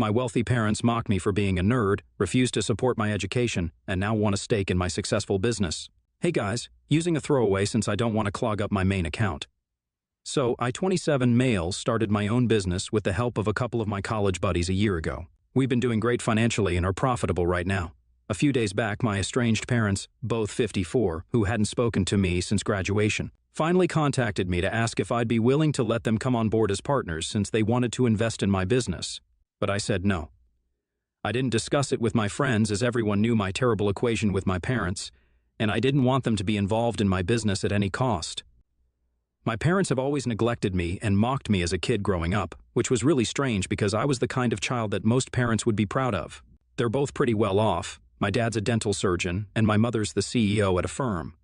My wealthy parents mock me for being a nerd, refuse to support my education, and now want a stake in my successful business. Hey guys, using a throwaway since I don't want to clog up my main account. So, I, 27 male, started my own business with the help of a couple of my college buddies a year ago. We've been doing great financially and are profitable right now. A few days back, my estranged parents, both 54, who hadn't spoken to me since graduation, finally contacted me to ask if I'd be willing to let them come on board as partners since they wanted to invest in my business. But I said no. I didn't discuss it with my friends as everyone knew my terrible equation with my parents, and I didn't want them to be involved in my business at any cost. My parents have always neglected me and mocked me as a kid growing up, which was really strange because I was the kind of child that most parents would be proud of. They're both pretty well off. My dad's a dental surgeon, and my mother's the CEO at a firm.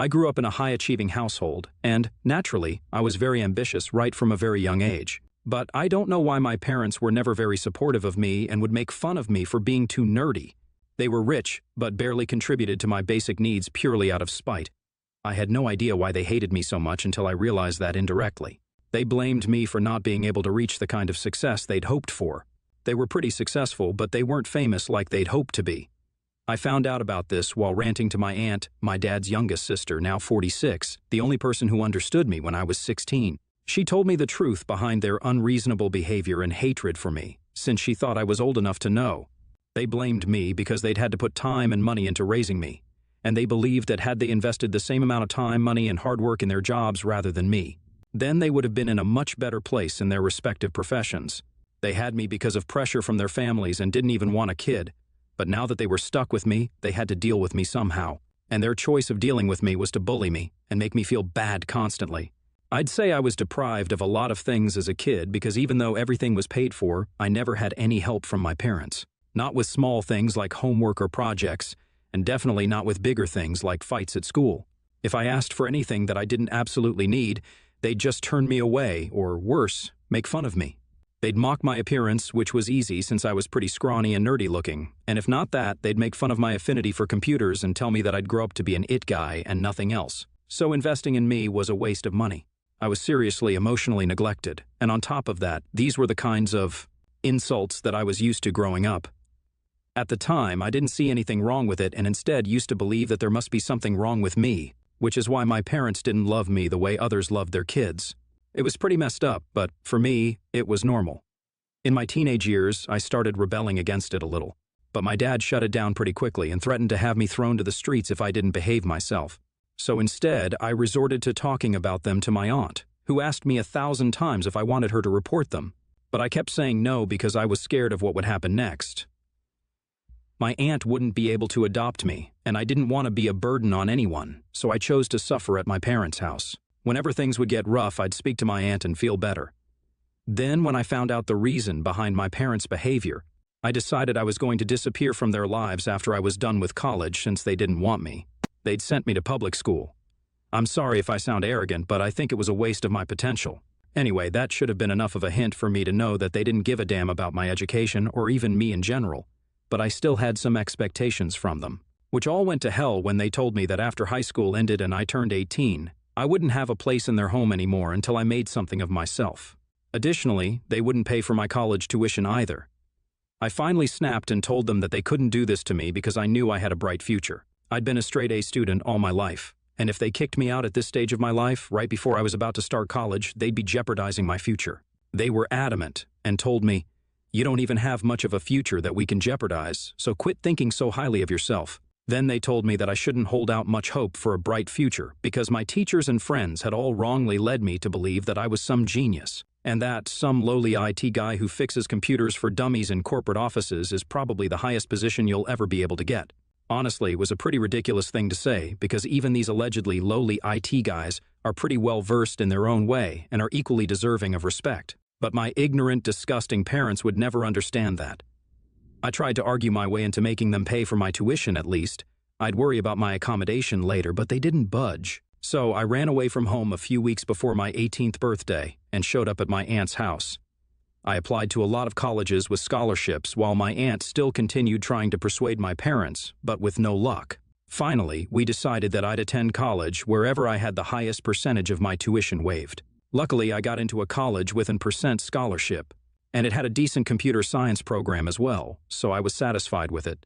I grew up in a high-achieving household, and, naturally, I was very ambitious right from a very young age. But I don't know why my parents were never very supportive of me and would make fun of me for being too nerdy. They were rich, but barely contributed to my basic needs purely out of spite. I had no idea why they hated me so much until I realized that indirectly. They blamed me for not being able to reach the kind of success they'd hoped for. They were pretty successful, but they weren't famous like they'd hoped to be. I found out about this while ranting to my aunt, my dad's youngest sister, now 46, the only person who understood me when I was 16. She told me the truth behind their unreasonable behavior and hatred for me, since she thought I was old enough to know. They blamed me because they'd had to put time and money into raising me, and they believed that had they invested the same amount of time, money, and hard work in their jobs rather than me, then they would have been in a much better place in their respective professions. They had me because of pressure from their families and didn't even want a kid, but now that they were stuck with me, they had to deal with me somehow, and their choice of dealing with me was to bully me and make me feel bad constantly. I'd say I was deprived of a lot of things as a kid because even though everything was paid for, I never had any help from my parents. Not with small things like homework or projects, and definitely not with bigger things like fights at school. If I asked for anything that I didn't absolutely need, they'd just turn me away, or worse, make fun of me. They'd mock my appearance, which was easy since I was pretty scrawny and nerdy looking, and if not that, they'd make fun of my affinity for computers and tell me that I'd grow up to be an it guy and nothing else. So investing in me was a waste of money. I was seriously emotionally neglected, and on top of that, these were the kinds of insults that I was used to growing up. At the time, I didn't see anything wrong with it and instead used to believe that there must be something wrong with me, which is why my parents didn't love me the way others loved their kids. It was pretty messed up, but for me, it was normal. In my teenage years, I started rebelling against it a little, but my dad shut it down pretty quickly and threatened to have me thrown to the streets if I didn't behave myself. So instead, I resorted to talking about them to my aunt, who asked me 1,000 times if I wanted her to report them, but I kept saying no because I was scared of what would happen next. My aunt wouldn't be able to adopt me, and I didn't want to be a burden on anyone, so I chose to suffer at my parents' house. Whenever things would get rough, I'd speak to my aunt and feel better. Then, when I found out the reason behind my parents' behavior, I decided I was going to disappear from their lives after I was done with college since they didn't want me. They'd sent me to public school. I'm sorry if I sound arrogant, but I think it was a waste of my potential. Anyway, that should have been enough of a hint for me to know that they didn't give a damn about my education or even me in general, but I still had some expectations from them, which all went to hell when they told me that after high school ended and I turned 18, I wouldn't have a place in their home anymore until I made something of myself. Additionally, they wouldn't pay for my college tuition either. I finally snapped and told them that they couldn't do this to me because I knew I had a bright future. I'd been a straight-A student all my life, and if they kicked me out at this stage of my life, right before I was about to start college, they'd be jeopardizing my future. They were adamant and told me, "You don't even have much of a future that we can jeopardize, so quit thinking so highly of yourself." Then they told me that I shouldn't hold out much hope for a bright future because my teachers and friends had all wrongly led me to believe that I was some genius, and that some lowly IT guy who fixes computers for dummies in corporate offices is probably the highest position you'll ever be able to get. Honestly, it was a pretty ridiculous thing to say because even these allegedly lowly IT guys are pretty well versed in their own way and are equally deserving of respect. But my ignorant, disgusting parents would never understand that. I tried to argue my way into making them pay for my tuition at least. I'd worry about my accommodation later, but they didn't budge. So I ran away from home a few weeks before my 18th birthday and showed up at my aunt's house. I applied to a lot of colleges with scholarships while my aunt still continued trying to persuade my parents, but with no luck. Finally, we decided that I'd attend college wherever I had the highest percentage of my tuition waived. Luckily, I got into a college with an percent scholarship. And it had a decent computer science program as well, so I was satisfied with it.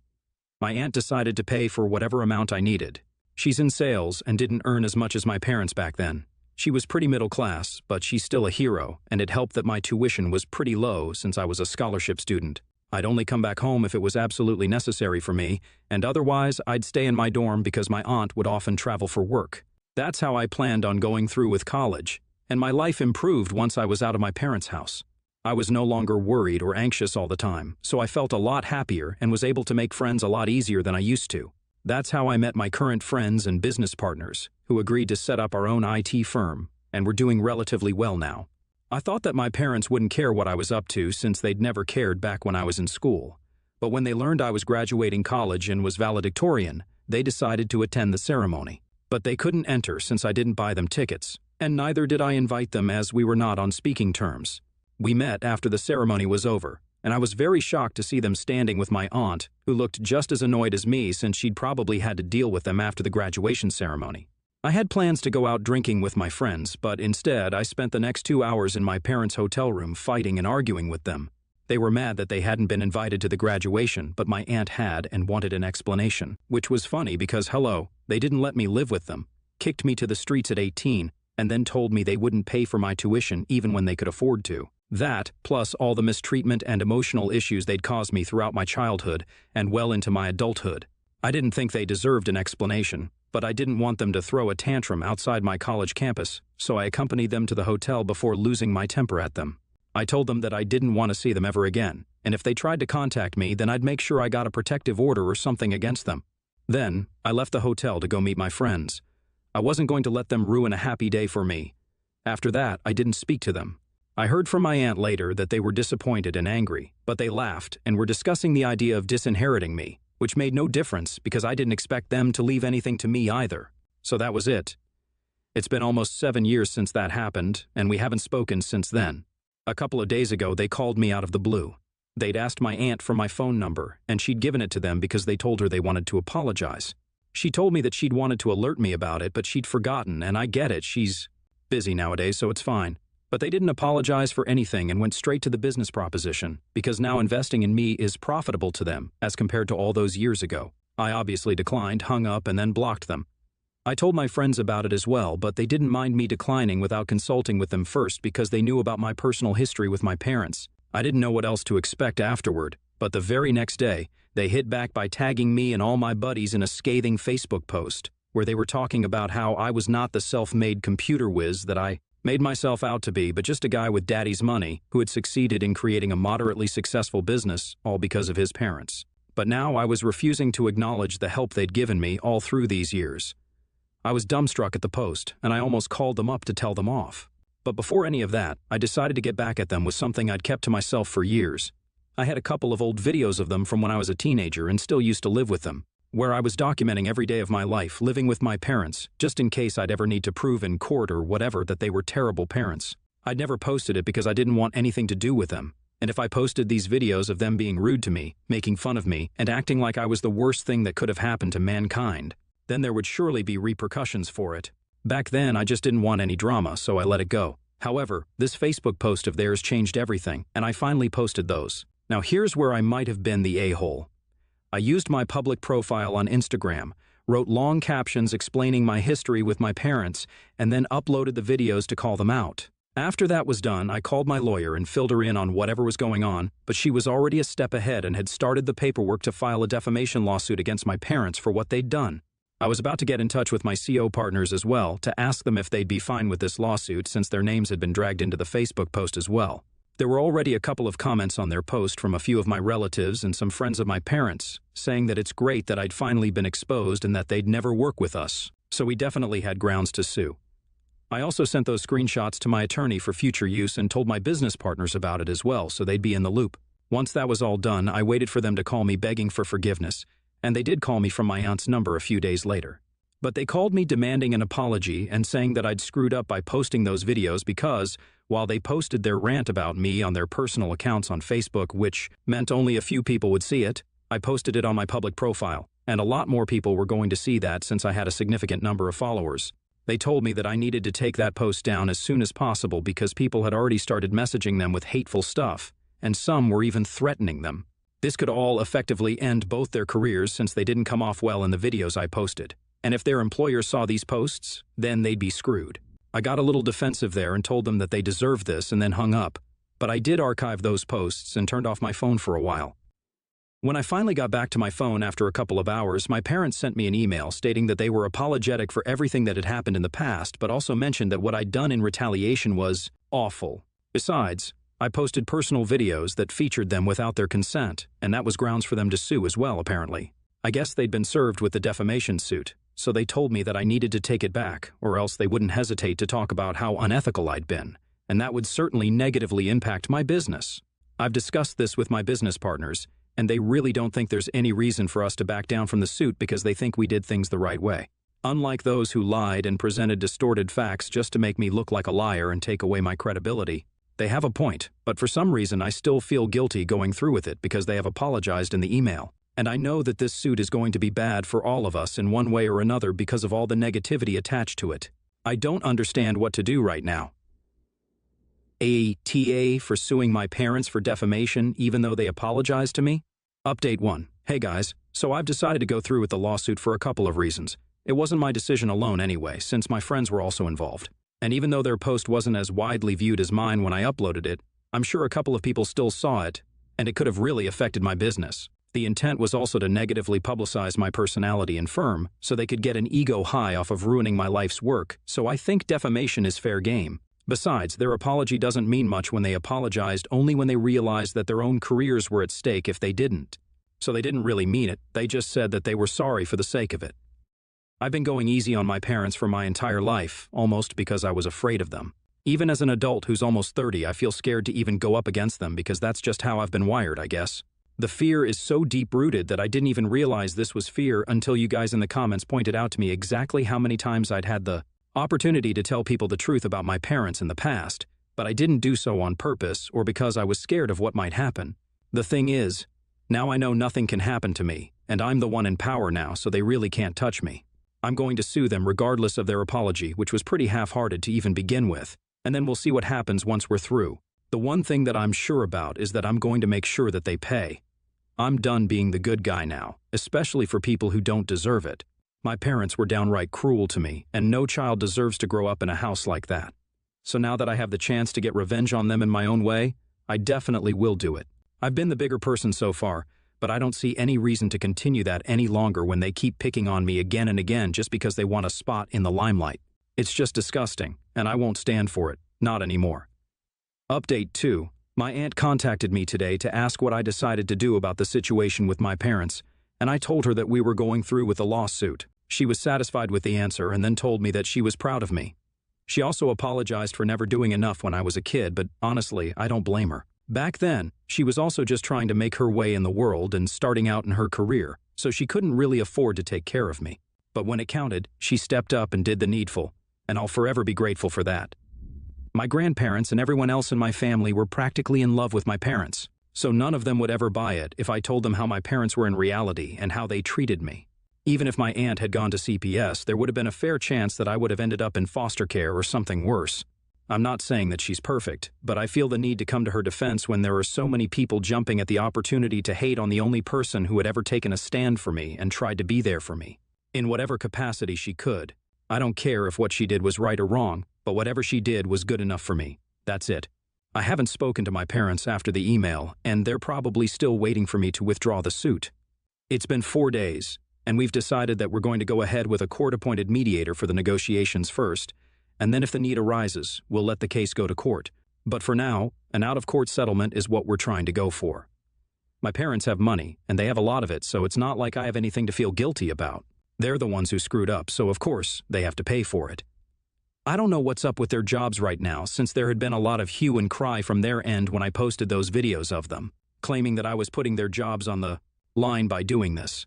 My aunt decided to pay for whatever amount I needed. She's in sales and didn't earn as much as my parents back then. She was pretty middle class, but she's still a hero, and it helped that my tuition was pretty low since I was a scholarship student. I'd only come back home if it was absolutely necessary for me, and otherwise I'd stay in my dorm because my aunt would often travel for work. That's how I planned on going through with college, and my life improved once I was out of my parents' house. I was no longer worried or anxious all the time, so I felt a lot happier and was able to make friends a lot easier than I used to. That's how I met my current friends and business partners, who agreed to set up our own IT firm, and we're doing relatively well now. I thought that my parents wouldn't care what I was up to since they'd never cared back when I was in school. But when they learned I was graduating college and was valedictorian, they decided to attend the ceremony. But they couldn't enter since I didn't buy them tickets, and neither did I invite them as we were not on speaking terms. We met after the ceremony was over, and I was very shocked to see them standing with my aunt, who looked just as annoyed as me since she'd probably had to deal with them after the graduation ceremony. I had plans to go out drinking with my friends, but instead I spent the next 2 hours in my parents' hotel room fighting and arguing with them. They were mad that they hadn't been invited to the graduation, but my aunt had and wanted an explanation, which was funny because, hello, they didn't let me live with them, kicked me to the streets at 18, and then told me they wouldn't pay for my tuition even when they could afford to. That, plus all the mistreatment and emotional issues they'd caused me throughout my childhood and well into my adulthood. I didn't think they deserved an explanation, but I didn't want them to throw a tantrum outside my college campus, so I accompanied them to the hotel before losing my temper at them. I told them that I didn't want to see them ever again, and if they tried to contact me, then I'd make sure I got a protective order or something against them. Then, I left the hotel to go meet my friends. I wasn't going to let them ruin a happy day for me. After that, I didn't speak to them. I heard from my aunt later that they were disappointed and angry, but they laughed and were discussing the idea of disinheriting me, which made no difference because I didn't expect them to leave anything to me either. So that was it. It's been almost 7 years since that happened, and we haven't spoken since then. A couple of days ago, they called me out of the blue. They'd asked my aunt for my phone number, and she'd given it to them because they told her they wanted to apologize. She told me that she'd wanted to alert me about it, but she'd forgotten, and I get it, she's busy nowadays, so it's fine. But they didn't apologize for anything and went straight to the business proposition, because now investing in me is profitable to them as compared to all those years ago. I obviously declined, hung up, and then blocked them. I told my friends about it as well, but they didn't mind me declining without consulting with them first because they knew about my personal history with my parents. I didn't know what else to expect afterward, but the very next day, they hit back by tagging me and all my buddies in a scathing Facebook post, where they were talking about how I was not the self-made computer whiz that I made myself out to be, but just a guy with daddy's money who had succeeded in creating a moderately successful business, all because of his parents. But now I was refusing to acknowledge the help they'd given me all through these years. I was dumbstruck at the post, and I almost called them up to tell them off. But before any of that, I decided to get back at them with something I'd kept to myself for years. I had a couple of old videos of them from when I was a teenager and still used to live with them, where I was documenting every day of my life living with my parents, just in case I'd ever need to prove in court or whatever that they were terrible parents. I'd never posted it because I didn't want anything to do with them, and if I posted these videos of them being rude to me, making fun of me, and acting like I was the worst thing that could have happened to mankind, then there would surely be repercussions for it. Back then, I just didn't want any drama, so I let it go. However, this Facebook post of theirs changed everything, and I finally posted those. Now here's where I might have been the a-hole. I used my public profile on Instagram, wrote long captions explaining my history with my parents, and then uploaded the videos to call them out. After that was done, I called my lawyer and filled her in on whatever was going on, but she was already a step ahead and had started the paperwork to file a defamation lawsuit against my parents for what they'd done. I was about to get in touch with my CO partners as well to ask them if they'd be fine with this lawsuit since their names had been dragged into the Facebook post as well. There were already a couple of comments on their post from a few of my relatives and some friends of my parents, saying that it's great that I'd finally been exposed and that they'd never work with us, so we definitely had grounds to sue. I also sent those screenshots to my attorney for future use and told my business partners about it as well, so they'd be in the loop. Once that was all done, I waited for them to call me begging for forgiveness, and they did call me from my aunt's number a few days later. But they called me demanding an apology and saying that I'd screwed up by posting those videos because, while they posted their rant about me on their personal accounts on Facebook, which meant only a few people would see it, I posted it on my public profile, and a lot more people were going to see that since I had a significant number of followers. They told me that I needed to take that post down as soon as possible because people had already started messaging them with hateful stuff, and some were even threatening them. This could all effectively end both their careers since they didn't come off well in the videos I posted. And if their employers saw these posts, then they'd be screwed. I got a little defensive there and told them that they deserved this and then hung up. But I did archive those posts and turned off my phone for a while. When I finally got back to my phone after a couple of hours, my parents sent me an email stating that they were apologetic for everything that had happened in the past, but also mentioned that what I'd done in retaliation was awful. Besides, I posted personal videos that featured them without their consent, and that was grounds for them to sue as well, apparently. I guess they'd been served with the defamation suit, so they told me that I needed to take it back, or else they wouldn't hesitate to talk about how unethical I'd been, and that would certainly negatively impact my business. I've discussed this with my business partners, and they really don't think there's any reason for us to back down from the suit because they think we did things the right way. Unlike those who lied and presented distorted facts just to make me look like a liar and take away my credibility. They have a point, but for some reason I still feel guilty going through with it because they have apologized in the email. And I know that this suit is going to be bad for all of us in one way or another because of all the negativity attached to it. I don't understand what to do right now. ATA for suing my parents for defamation even though they apologized to me? Update 1. Hey guys, so I've decided to go through with the lawsuit for a couple of reasons. It wasn't my decision alone anyway, since my friends were also involved. And even though their post wasn't as widely viewed as mine when I uploaded it, I'm sure a couple of people still saw it, and it could have really affected my business. The intent was also to negatively publicize my personality and firm, so they could get an ego high off of ruining my life's work, so I think defamation is fair game. Besides, their apology doesn't mean much when they apologized only when they realized that their own careers were at stake if they didn't. So they didn't really mean it, they just said that they were sorry for the sake of it. I've been going easy on my parents for my entire life, almost because I was afraid of them. Even as an adult who's almost 30, I feel scared to even go up against them because that's just how I've been wired, I guess. The fear is so deep-rooted that I didn't even realize this was fear until you guys in the comments pointed out to me exactly how many times I'd had the opportunity to tell people the truth about my parents in the past, but I didn't do so on purpose or because I was scared of what might happen. The thing is, now I know nothing can happen to me, and I'm the one in power now, so they really can't touch me. I'm going to sue them regardless of their apology, which was pretty half-hearted to even begin with, and then we'll see what happens once we're through. The one thing that I'm sure about is that I'm going to make sure that they pay. I'm done being the good guy now, especially for people who don't deserve it. My parents were downright cruel to me, and no child deserves to grow up in a house like that. So now that I have the chance to get revenge on them in my own way, I definitely will do it. I've been the bigger person so far, but I don't see any reason to continue that any longer when they keep picking on me again and again just because they want a spot in the limelight. It's just disgusting, and I won't stand for it, not anymore. Update 2. My aunt contacted me today to ask what I decided to do about the situation with my parents, and I told her that we were going through with the lawsuit. She was satisfied with the answer and then told me that she was proud of me. She also apologized for never doing enough when I was a kid, but honestly, I don't blame her. Back then, she was also just trying to make her way in the world and starting out in her career, so she couldn't really afford to take care of me. But when it counted, she stepped up and did the needful, and I'll forever be grateful for that. My grandparents and everyone else in my family were practically in love with my parents, so none of them would ever buy it if I told them how my parents were in reality and how they treated me. Even if my aunt had gone to CPS, there would have been a fair chance that I would have ended up in foster care or something worse. I'm not saying that she's perfect, but I feel the need to come to her defense when there are so many people jumping at the opportunity to hate on the only person who had ever taken a stand for me and tried to be there for me. In whatever capacity she could. I don't care if what she did was right or wrong, but whatever she did was good enough for me. That's it. I haven't spoken to my parents after the email, and they're probably still waiting for me to withdraw the suit. It's been 4 days, and we've decided that we're going to go ahead with a court-appointed mediator for the negotiations first, and then if the need arises, we'll let the case go to court. But for now, an out-of-court settlement is what we're trying to go for. My parents have money, and they have a lot of it, so it's not like I have anything to feel guilty about. They're the ones who screwed up, so of course, they have to pay for it. I don't know what's up with their jobs right now, since there had been a lot of hue and cry from their end when I posted those videos of them, claiming that I was putting their jobs on the line by doing this.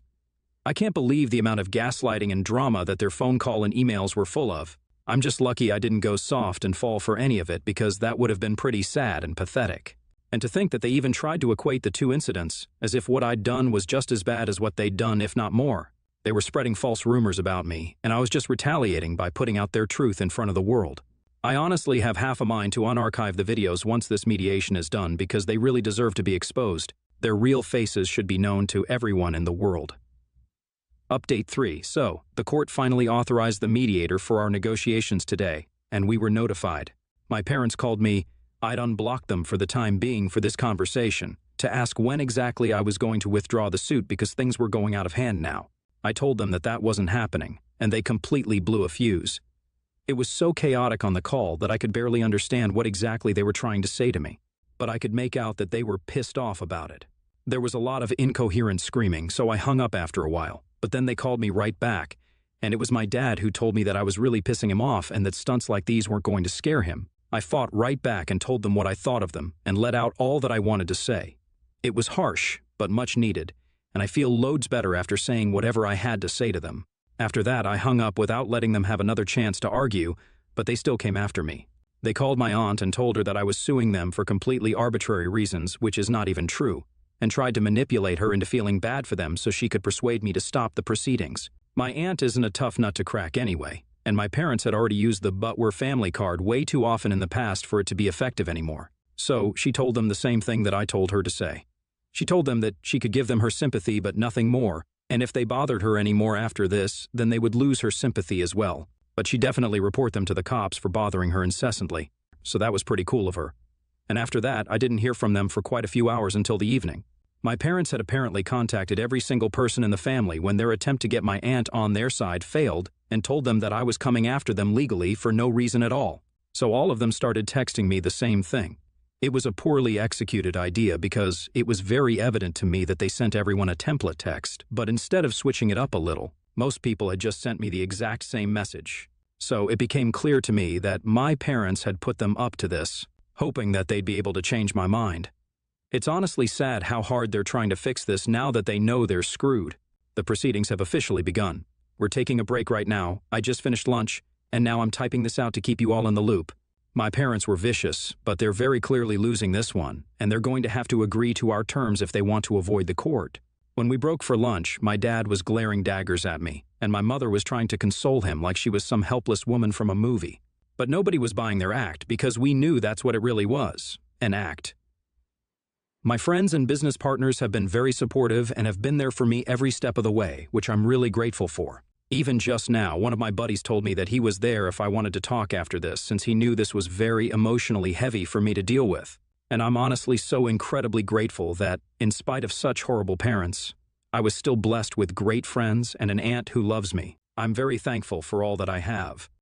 I can't believe the amount of gaslighting and drama that their phone call and emails were full of. I'm just lucky I didn't go soft and fall for any of it because that would have been pretty sad and pathetic. And to think that they even tried to equate the two incidents, as if what I'd done was just as bad as what they'd done, if not more. They were spreading false rumors about me, and I was just retaliating by putting out their truth in front of the world. I honestly have half a mind to unarchive the videos once this mediation is done because they really deserve to be exposed. Their real faces should be known to everyone in the world. Update 3. So, the court finally authorized the mediator for our negotiations today, and we were notified. My parents called me. I'd unblocked them for the time being for this conversation, to ask when exactly I was going to withdraw the suit because things were going out of hand now. I told them that that wasn't happening, and they completely blew a fuse. It was so chaotic on the call that I could barely understand what exactly they were trying to say to me, but I could make out that they were pissed off about it. There was a lot of incoherent screaming, so I hung up after a while, but then they called me right back, and it was my dad who told me that I was really pissing him off and that stunts like these weren't going to scare him. I fought right back and told them what I thought of them and let out all that I wanted to say. It was harsh, but much needed, and I feel loads better after saying whatever I had to say to them. After that, I hung up without letting them have another chance to argue, but they still came after me. They called my aunt and told her that I was suing them for completely arbitrary reasons, which is not even true, and tried to manipulate her into feeling bad for them so she could persuade me to stop the proceedings. My aunt isn't a tough nut to crack anyway, and my parents had already used the "but we're family" card way too often in the past for it to be effective anymore. So she told them the same thing that I told her to say. She told them that she could give them her sympathy but nothing more, and if they bothered her anymore after this, then they would lose her sympathy as well. But she'd definitely report them to the cops for bothering her incessantly, so that was pretty cool of her. And after that, I didn't hear from them for quite a few hours until the evening. My parents had apparently contacted every single person in the family when their attempt to get my aunt on their side failed and told them that I was coming after them legally for no reason at all. So all of them started texting me the same thing. It was a poorly executed idea because it was very evident to me that they sent everyone a template text, but instead of switching it up a little, most people had just sent me the exact same message. So it became clear to me that my parents had put them up to this, hoping that they'd be able to change my mind. It's honestly sad how hard they're trying to fix this now that they know they're screwed. The proceedings have officially begun. We're taking a break right now. I just finished lunch, and now I'm typing this out to keep you all in the loop. My parents were vicious, but they're very clearly losing this one, and they're going to have to agree to our terms if they want to avoid the court. When we broke for lunch, my dad was glaring daggers at me, and my mother was trying to console him like she was some helpless woman from a movie. But nobody was buying their act because we knew that's what it really was, an act. My friends and business partners have been very supportive and have been there for me every step of the way, which I'm really grateful for. Even just now, one of my buddies told me that he was there if I wanted to talk after this, since he knew this was very emotionally heavy for me to deal with. And I'm honestly so incredibly grateful that, in spite of such horrible parents, I was still blessed with great friends and an aunt who loves me. I'm very thankful for all that I have.